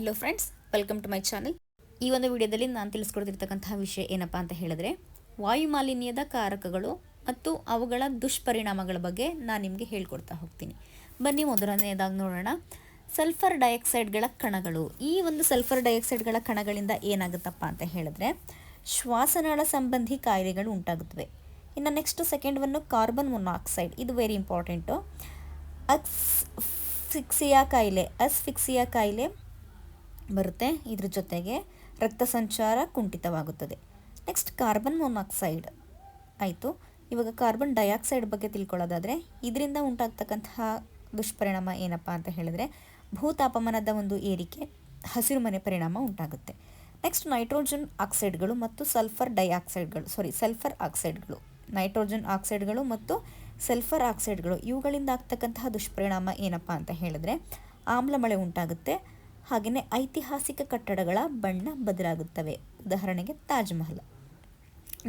Hello friends, welcome to my channel. ಈ ಒಂದು ವಿಡಿಯೋದಲ್ಲಿ ನಾನು ತಿಳಿಸ್ಕೊಡ್ತಿರ್ತಕ್ಕಂತಹ ವಿಷಯ ಏನಪ್ಪ ಅಂತ ಹೇಳಿದ್ರೆ, ವಾಯು ಮಾಲಿನ್ಯದ ಕಾರಕಗಳು ಮತ್ತು ಅವುಗಳ ದುಷ್ಪರಿಣಾಮಗಳ ಬಗ್ಗೆ ನಾನು ನಿಮಗೆ ಹೇಳ್ಕೊಡ್ತಾ ಹೋಗ್ತೀನಿ. ಬನ್ನಿ ಮೊದಲನೇದಾಗಿ ನೋಡೋಣ. ಸಲ್ಫರ್ ಡೈಆಕ್ಸೈಡ್ಗಳ ಕಣಗಳು. ಈ ಒಂದು ಸಲ್ಫರ್ ಡೈಆಕ್ಸೈಡ್ಗಳ ಕಣಗಳಿಂದ ಏನಾಗುತ್ತಪ್ಪ ಅಂತ ಹೇಳಿದ್ರೆ ಶ್ವಾಸನಾಳ ಸಂಬಂಧಿ ಕಾಯಿಲೆಗಳು ಉಂಟಾಗುತ್ತವೆ. ಇನ್ನು next second one carbon monoxide. ಇದು ವೆರಿ ಇಂಪಾರ್ಟೆಂಟು. ಅಸ್ಫಿಕ್ಸಿಯಾ ಕಾಯಿಲೆ ಬರುತ್ತೆ. ಇದ್ರ ಜೊತೆಗೆ ರಕ್ತ ಸಂಚಾರ ಕುಂಠಿತವಾಗುತ್ತದೆ. ನೆಕ್ಸ್ಟ್ ಕಾರ್ಬನ್ ಮೊನಾಕ್ಸೈಡ್ ಆಯಿತು. ಇವಾಗ ಕಾರ್ಬನ್ ಡೈಆಕ್ಸೈಡ್ ಬಗ್ಗೆ ತಿಳ್ಕೊಳ್ಳೋದಾದರೆ ಇದರಿಂದ ಉಂಟಾಗ್ತಕ್ಕಂತಹ ದುಷ್ಪರಿಣಾಮ ಏನಪ್ಪ ಅಂತ ಹೇಳಿದ್ರೆ ಭೂತಾಪಮಾನದ ಒಂದು ಏರಿಕೆ, ಹಸಿರುಮನೆ ಪರಿಣಾಮ ಉಂಟಾಗುತ್ತೆ. ನೆಕ್ಸ್ಟ್ ನೈಟ್ರೋಜನ್ ಆಕ್ಸೈಡ್ಗಳು ಮತ್ತು ಸಲ್ಫರ್ ಆಕ್ಸೈಡ್ಗಳು, ನೈಟ್ರೋಜನ್ ಆಕ್ಸೈಡ್ಗಳು ಮತ್ತು ಸಲ್ಫರ್ ಆಕ್ಸೈಡ್ಗಳು ಇವುಗಳಿಂದ ಆಗ್ತಕ್ಕಂತಹ ದುಷ್ಪರಿಣಾಮ ಏನಪ್ಪ ಅಂತ ಹೇಳಿದ್ರೆ ಆಮ್ಲಮಳೆ ಉಂಟಾಗುತ್ತೆ. ಹಾಗೆಯೇ ಐತಿಹಾಸಿಕ ಕಟ್ಟಡಗಳ ಬಣ್ಣ ಬದಲಾಗುತ್ತವೆ. ಉದಾಹರಣೆಗೆ ತಾಜ್ ಮಹಲ್.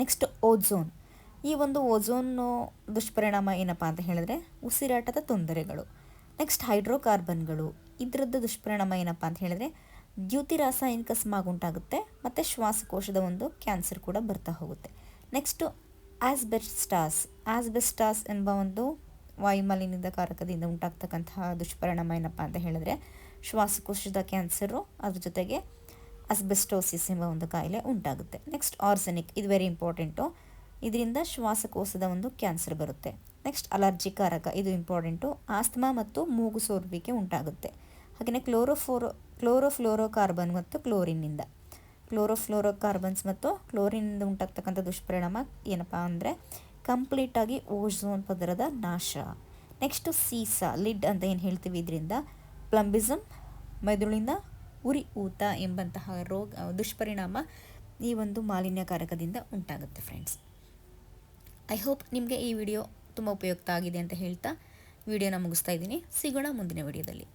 Next ozone. ಈ ಒಂದು ಓಝೋನ್ ದುಷ್ಪರಿಣಾಮ ಏನಪ್ಪ ಅಂತ ಹೇಳಿದ್ರೆ ಉಸಿರಾಟದ ತೊಂದರೆಗಳು. ನೆಕ್ಸ್ಟ್ ಹೈಡ್ರೋಕಾರ್ಬನ್ಗಳು. ಇದರದ್ದು ದುಷ್ಪರಿಣಾಮ ಏನಪ್ಪ ಅಂತ ಹೇಳಿದ್ರೆ ದ್ಯುತಿ ರಾಸಾಯನಿಕ ಸ್ಮಾಗ್ ಉಂಟಾಗುತ್ತೆ ಮತ್ತು ಶ್ವಾಸಕೋಶದ ಒಂದು ಕ್ಯಾನ್ಸರ್ ಕೂಡ ಬರ್ತಾ ಹೋಗುತ್ತೆ. ನೆಕ್ಸ್ಟು ಆಸ್ಬೆಸ್ಟಾಸ್ ಎಂಬ ಒಂದು ವಾಯುಮಾಲಿನ್ಯದ ಕಾರಕದಿಂದ ಉಂಟಾಗ್ತಕ್ಕಂತಹ ದುಷ್ಪರಿಣಾಮ ಏನಪ್ಪ ಅಂತ ಹೇಳಿದ್ರೆ ಶ್ವಾಸಕೋಶದ ಕ್ಯಾನ್ಸರು, ಅದ್ರ ಜೊತೆಗೆ ಅಸ್ಬೆಸ್ಟೋಸಿಸ್ ಎಂಬ ಒಂದು ಕಾಯಿಲೆ ಉಂಟಾಗುತ್ತೆ. Next arsenic. ಇದು ವೆರಿ ಇಂಪಾರ್ಟೆಂಟು. ಇದರಿಂದ ಶ್ವಾಸಕೋಶದ ಒಂದು ಕ್ಯಾನ್ಸರ್ ಬರುತ್ತೆ. ನೆಕ್ಸ್ಟ್ ಅಲರ್ಜಿ ಕಾರಕ. ಇದು ಇಂಪಾರ್ಟೆಂಟು. ಆಸ್ತಮಾ ಮತ್ತು ಮೂಗು ಸೋರುವಿಕೆ ಉಂಟಾಗುತ್ತೆ. ಹಾಗೆಯೇ ಕ್ಲೋರೋಫ್ಲೋರೋಕಾರ್ಬನ್ ಮತ್ತು ಕ್ಲೋರೋಫ್ಲೋರೋಕಾರ್ಬನ್ಸ್ ಮತ್ತು ಕ್ಲೋರಿನಿಂದ ಉಂಟಾಗ್ತಕ್ಕಂಥ ದುಷ್ಪರಿಣಾಮ ಏನಪ್ಪ ಅಂದರೆ ಕಂಪ್ಲೀಟಾಗಿ ಓಝೋನ್ ಪದರದ ನಾಶ. ನೆಕ್ಸ್ಟು ಲಿಡ್ ಅಂತ ಏನು ಹೇಳ್ತೀವಿ, ಇದರಿಂದ ಪ್ಲಂಬಿಸಮ್, ಮೆದುಳಿನ ಉರಿ ಊತ ಎಂಬಂತಹ ದುಷ್ಪರಿಣಾಮ ಈ ಒಂದು ಮಾಲಿನ್ಯಕಾರಕದಿಂದ ಉಂಟಾಗುತ್ತೆ. ಫ್ರೆಂಡ್ಸ್, ಐ ಹೋಪ್ ನಿಮಗೆ ಈ ವಿಡಿಯೋ ತುಂಬ ಉಪಯುಕ್ತ ಆಗಿದೆ ಅಂತ ಹೇಳ್ತಾ ವಿಡಿಯೋನ ಮುಗಿಸ್ತಾ ಇದ್ದೀನಿ. ಸಿಗೋಣ ಮುಂದಿನ ವಿಡಿಯೋದಲ್ಲಿ.